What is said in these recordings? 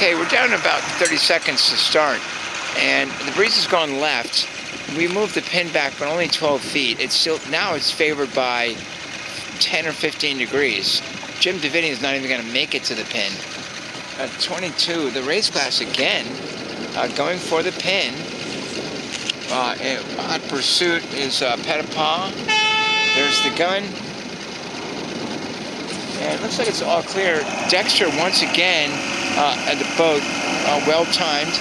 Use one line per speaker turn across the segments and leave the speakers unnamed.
Okay, we're down about 30 seconds to start, and the breeze has gone left. We moved the pin back, but only 12 feet. Now it's favored by 10 or 15 degrees. Jim Davidian is not even going to make it to the pin. 22, the race class again, going for the pin. On pursuit is Pettipaw. There's the gun. And it looks like it's all clear. Dexter once again at the boat, well-timed.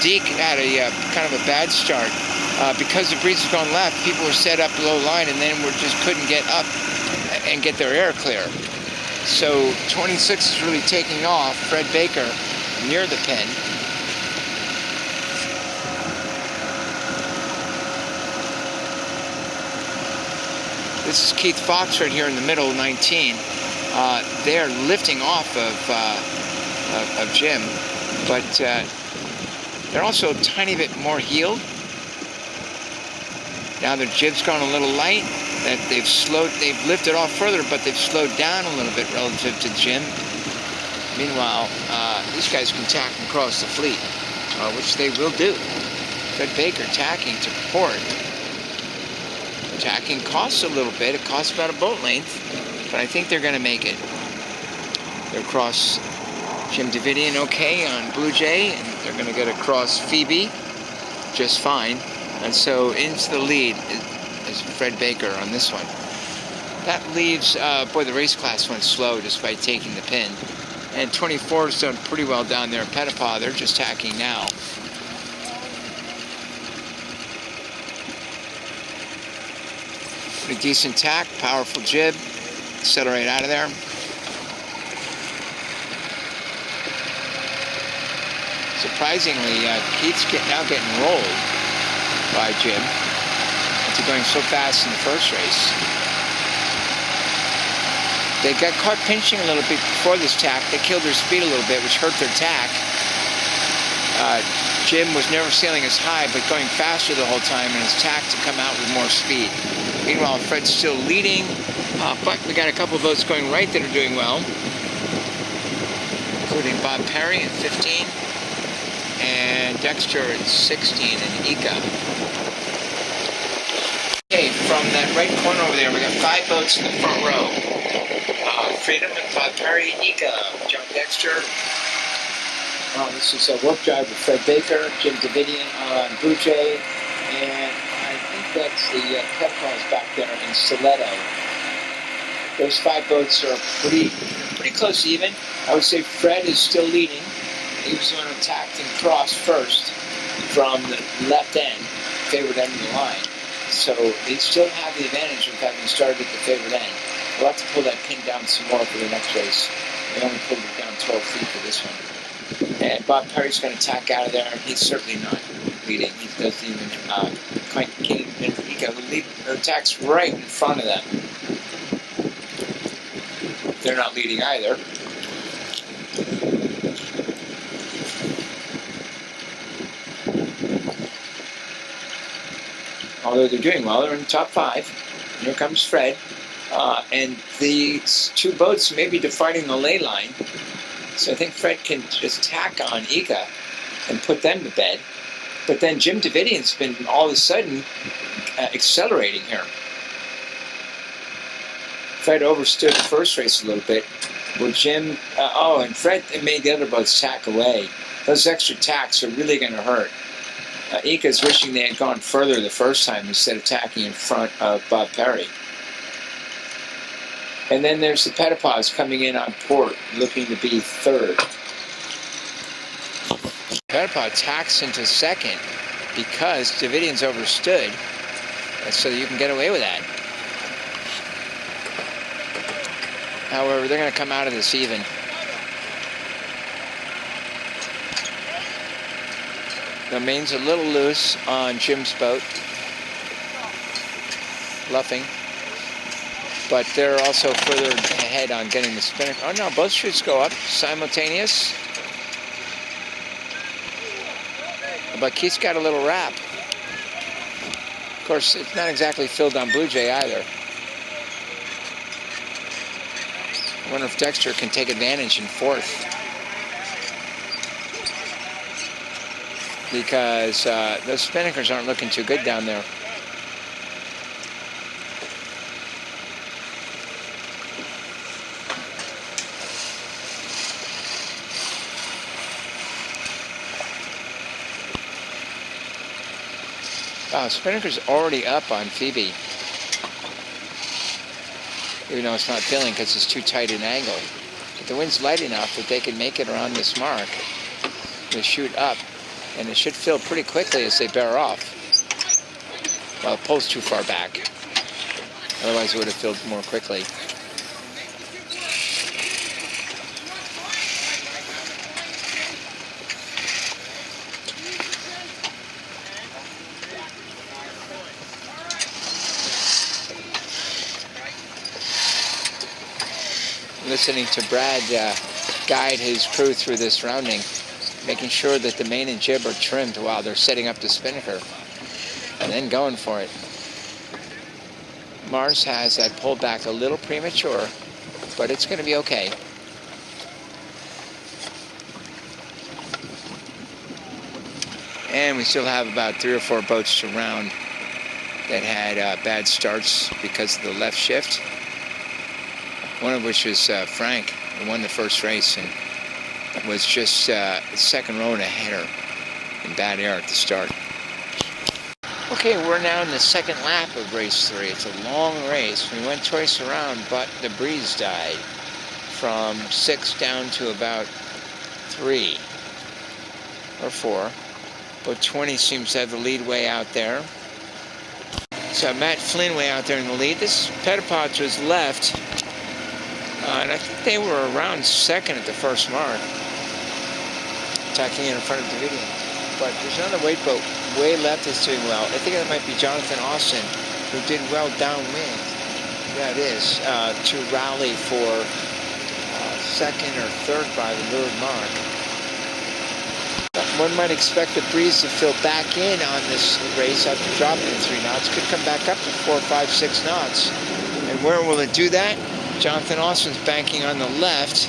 Deke had a kind of a bad start. Because the breeze has gone left, people were set up below line and then just couldn't get up and get their air clear. So 26 is really taking off. Fred Baker near the pin. This is Keith Fox right here in the middle, 19. They're lifting off of Jim, but they're also a tiny bit more heeled. Now their jib's gone a little light. That they've lifted off further, but they've slowed down a little bit relative to Jim. Meanwhile, these guys can tack across the fleet, which they will do. Fred Baker tacking to port. Tacking costs a little bit. It costs about a boat length, but I think they're going to make it. They're across Jim Davidian okay on Blue Jay, and they're going to get across Phoebe just fine. And so into the lead is Fred Baker on this one. That leaves, boy, the race class went slow just by taking the pin. And 24's done pretty well down there at Pettipaw. They're just tacking now. Pretty decent tack, powerful jib. Accelerate out of there. Surprisingly, Keith's now getting rolled by Jim after going so fast in the first race. They got caught pinching a little bit before this tack. They killed their speed a little bit, which hurt their tack. Jim was never sailing as high, but going faster the whole time, and his tack to come out with more speed. Meanwhile, Fred's still leading, but we got a couple of boats going right that are doing well, including Bob Perry at 15, and Dexter at 16, and Ika. Okay, from that right corner over there, we got 5 boats in the front row. Freedom and Bob Perry, Ika, John Dexter. This is a work drive with Fred Baker, Jim Davidian on Blue Jay, and I think that's the Pettipaws back there in Stiletto. Those 5 boats are pretty close even. I would say Fred is still leading. He was the one who attacked and crossed first from the left end, favored end of the line. So they still have the advantage of having started at the favored end. We'll have to pull that pin down some more for the next race. They only pulled it down 12 feet for this one. And Bob Perry's going to tack out of there. He's certainly not leading. He doesn't even quite get in Rico, who attacks right in front of them. They're not leading either. Although they're doing well, they're in the top 5. Here comes Fred. And these 2 boats may be defining the ley line. So I think Fred can just tack on Ika and put them to bed. But then Jim Davidian's been all of a sudden accelerating here. Fred overstood the first race a little bit. Well, Jim, and Fred made the other boats tack away. Those extra tacks are really going to hurt. Ika's wishing they had gone further the first time instead of tacking in front of Bob Perry. And then there's the Pettipaws coming in on port, looking to be 3rd. Pettipaw tacks into 2nd because Davidian's overstood, so you can get away with that. However, they're going to come out of this even. The main's a little loose on Jim's boat, luffing. But they're also further ahead on getting the spinner. Oh no, both chutes go up simultaneous. But Keith's got a little wrap. Of course, it's not exactly filled on Blue Jay either. I wonder if Dexter can take advantage in 4th. because those spinnakers aren't looking too good down there. Wow, spinnaker's already up on Phoebe. Even though it's not filling because it's too tight an angle. But the wind's light enough that they can make it around this mark. They shoot up, and it should fill pretty quickly as they bear off. Well, it pulls too far back. Otherwise it would have filled more quickly. Listening to Brad guide his crew through this rounding, making sure that the main and jib are trimmed while they're setting up the spinnaker, and then going for it. Mars has that pulled back a little premature, but it's going to be okay. And we still have about 3 or 4 boats to round that had bad starts because of the left shift. One of which was Frank, who won the first race and was just second row and a header in bad air at the start. Okay, we're now in the second lap of race 3. It's a long race. We went twice around, but the breeze died from 6 down to about 3 or 4. Boat 20 seems to have the lead way out there. So Matt Flynn way out there in the lead. This Pettipods was left. And I think they were around second at the first mark, tacking in front of Davidian. But there's another weight boat way left that's doing well. I think that might be Jonathan Austin, who did well downwind. Yeah, it is, to rally for second or third by the leeward mark. One might expect the breeze to fill back in on this race after dropping to 3 knots. Could come back up to 4, 5, 6 knots. And where will it do that? Jonathan Austin's banking on the left.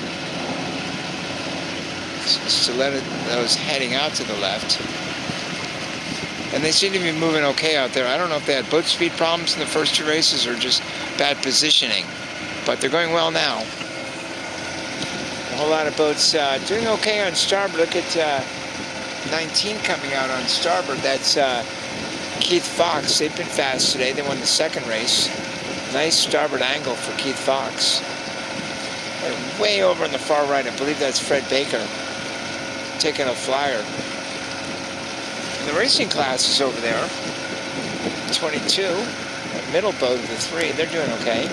Stiletto's heading out to the left. And they seem to be moving okay out there. I don't know if they had boat speed problems in the first 2 races or just bad positioning. But they're going well now. A whole lot of boats doing okay on starboard. Look at 19 coming out on starboard. That's Keith Fox. They've been fast today. They won the second race. Nice starboard angle for Keith Fox. And way over on the far right, I believe that's Fred Baker taking a flyer. And the racing class is over there. 22, the middle boat of the 3, they're doing okay.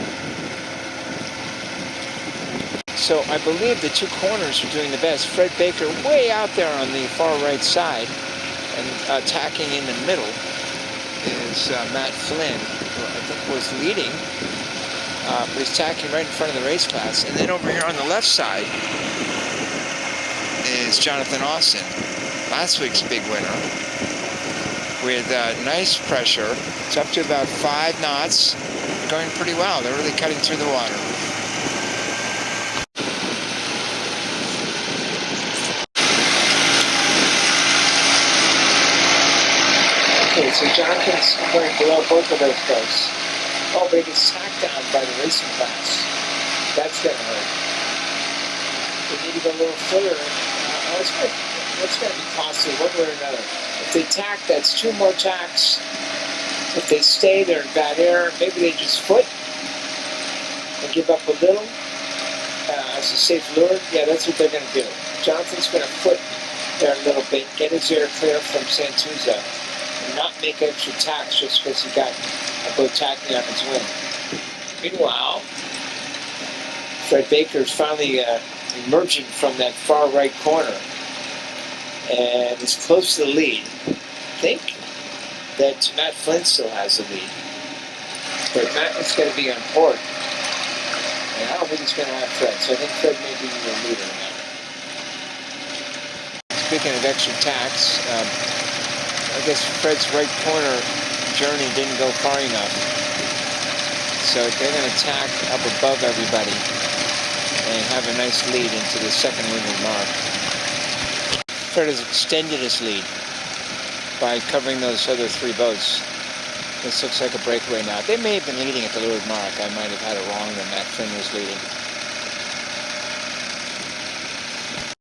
So I believe the 2 corners are doing the best. Fred Baker way out there on the far right side, and attacking in the middle is Matt Flynn, who I think was leading, but he's tacking right in front of the race class. And then over here on the left side is Jonathan Austin, last week's big winner, with nice pressure. It's up to about 5 knots. They're going pretty well. They're really cutting through the water. Okay, so Jonathan's going below both of those boats. Oh, but he gets tacked down by the racing class. That's going to hurt. They need to go a little further. That's going to be costly one way or another. If they tack, that's 2 more tacks. If they stay, they're in bad air. Maybe they just foot and give up a little as a safe lure. Yeah, that's what they're going to do. Jonathan's going to foot there a little bit, get his air clear from Santuza, and not make extra tacks just because he got a boat tacking on his wing. Meanwhile, Fred Baker's finally emerging from that far right corner and is close to the lead. I think that Matt Flynn still has the lead, but Matt is going to be on port, and I don't think he's going to have Fred, so I think Fred may be the leader now. Speaking of extra tacks, I guess Fred's right corner journey didn't go far enough, so they're going to tack up above everybody and have a nice lead into the second windward mark. Fred has extended his lead. by covering those other three boats. This looks like a breakaway now. They may have been leading at the leeward mark. I might have had it wrong that Matt Flynn was leading.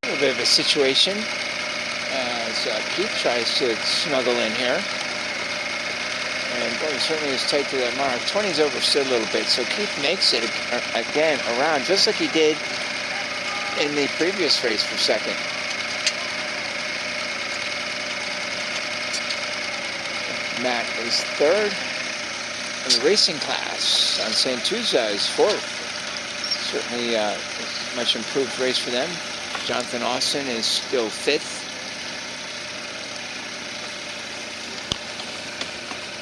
A little bit of a situation as Keith tries to snuggle in here. And boy, he certainly is tight to that mark. 20's overstood a little bit, so Keith makes it again around, just like he did in the previous race for second. Matt is third in the racing class. On Santuza is fourth. Certainly a much improved race for them. Jonathan Austin is still fifth.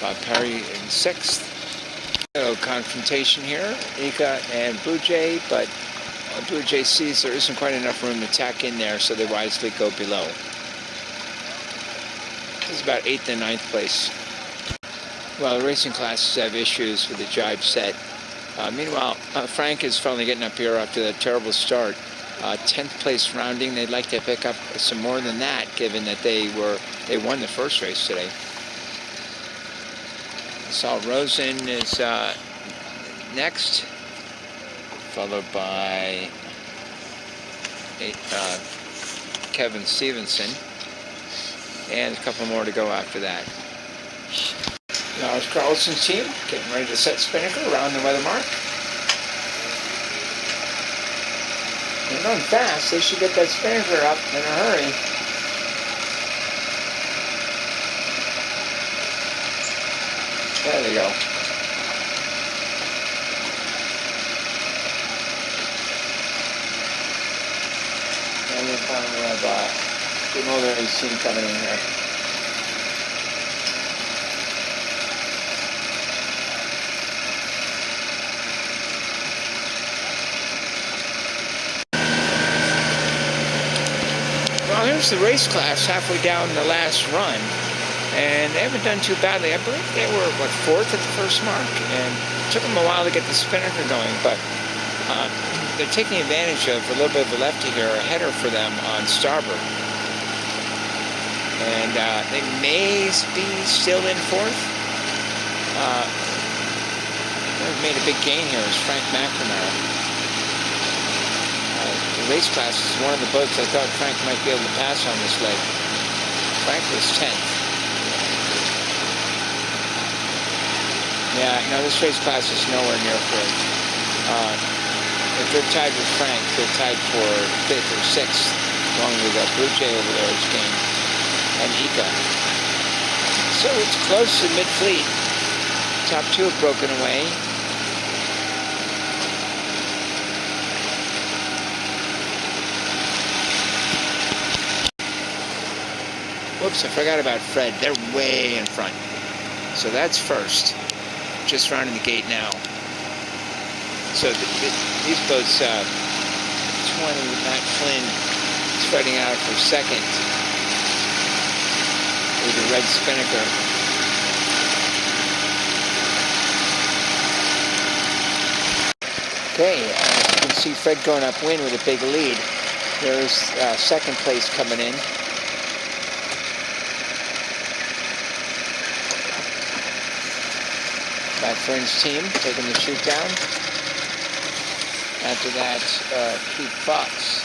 Bob Perry in sixth. So confrontation here, Ika and Blue Jay, but Blue Jay sees there isn't quite enough room to tack in there, so they wisely go below. This is about 8th and 9th place. Well, the racing classes have issues with the jibe set. Meanwhile, Frank is finally getting up here after that terrible start. 10th place rounding. They'd like to pick up some more than that, given that they won the first race today. Saul Rosen is next, followed by Kevin Stevenson, and a couple more to go after that. Now it's Carlson's team getting ready to set Spinnaker around the weather mark. They're going fast. They should get that Spinnaker up in a hurry. There they go. And then finally we have the Mulberry's team coming in here. Well, here's the race class halfway down the last run. And they haven't done too badly. I believe they were, what, 4th at the first mark? And it took them a while to get the Spinnaker going, but they're taking advantage of a little bit of a lefty here, a header for them on starboard. And they may be still in 4th. They've made a big gain here is Frank McNamara. The race class is one of the boats I thought Frank might be able to pass on this leg. Frank was 10th. Yeah, no, this race class is nowhere near 4th. If they're tied with Frank, they're tied for 5th or 6th, along with Blue Jay over there is gained, and Ika. So it's close to mid-fleet. Top 2 have broken away. Whoops, I forgot about Fred. They're way in front. So that's first. Just rounding the gate now. So these boats, 20, Matt Flynn is fighting out for second with the red Spinnaker. Okay, you can see Fred going upwind with a big lead. There's second place coming in. Matt Flynn's team taking the chute down. After that, Keith Fox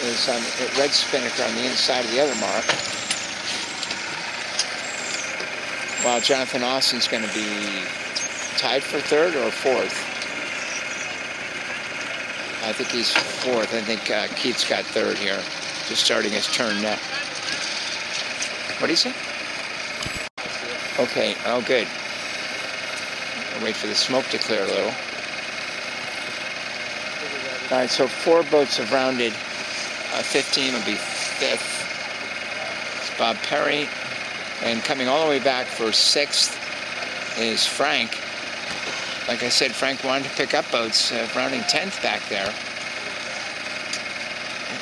is on the red Spinnaker on the inside of the other mark. While Jonathan Austin's going to be tied for 3rd or 4th. I think he's 4th. I think Keith's got 3rd here. Just starting his turn now. What do you say? Okay, oh good. I'll wait for the smoke to clear a little. All right, so 4 boats have rounded. 15 will be 5th. It's Bob Perry. And coming all the way back for 6th is Frank. Like I said, Frank wanted to pick up boats, rounding 10th back there.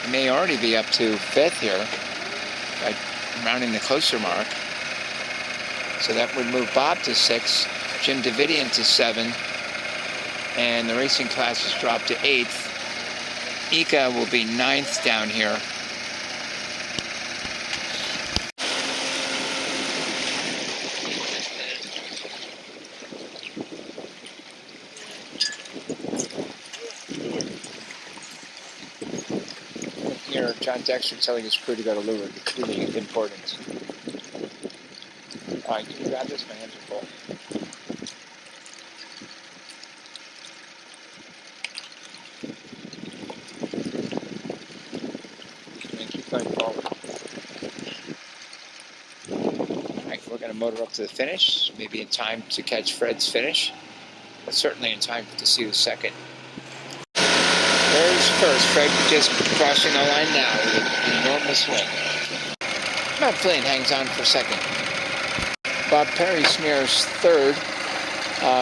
It may already be up to 5th here, by rounding the closer mark. So that would move Bob to 6th. Jim Davidian to 7th, and the racing class has dropped to 8th. Ika will be 9th down here. John Dexter telling his crew to go to leeward. It's really important. Alright, can you grab this? My hands are full. And keep going forward. Alright, we're going to motor up to the finish. Maybe in time to catch Fred's finish. But certainly in time to see the second. There's first. Fred just crossing the line now with an enormous swing. Bob Flynn hangs on for second. Bob Perry snares third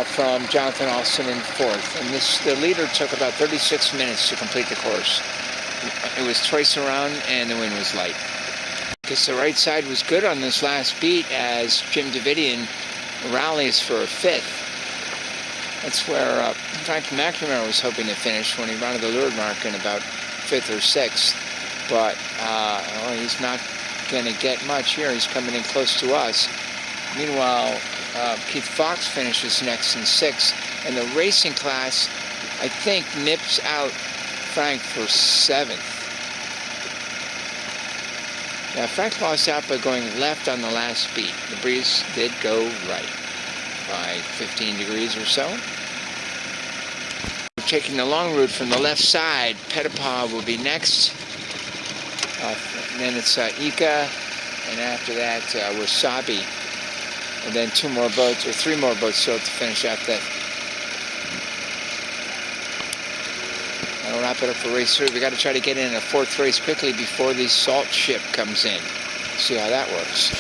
from Jonathan Austin in fourth. And the leader took about 36 minutes to complete the course. It was twice around and the wind was light. Because the right side was good on this last beat as Jim Davidian rallies for a fifth. That's where Frank McNamara was hoping to finish when he rounded the leeward mark in about fifth or sixth. But well, he's not going to get much here. He's coming in close to us. Meanwhile, Keith Fox finishes next in sixth. And the racing class, I think, nips out Frank for seventh. Now, Frank lost out by going left on the last beat. The breeze did go right by 15 degrees or so. We're taking the long route from the left side. Pettipaw will be next. Then it's Ika, and after that Wasabi. And then three more boats still to finish after that. That'll wrap it up for race 3. We got to try to get in a fourth race quickly before the salt ship comes in. See how that works.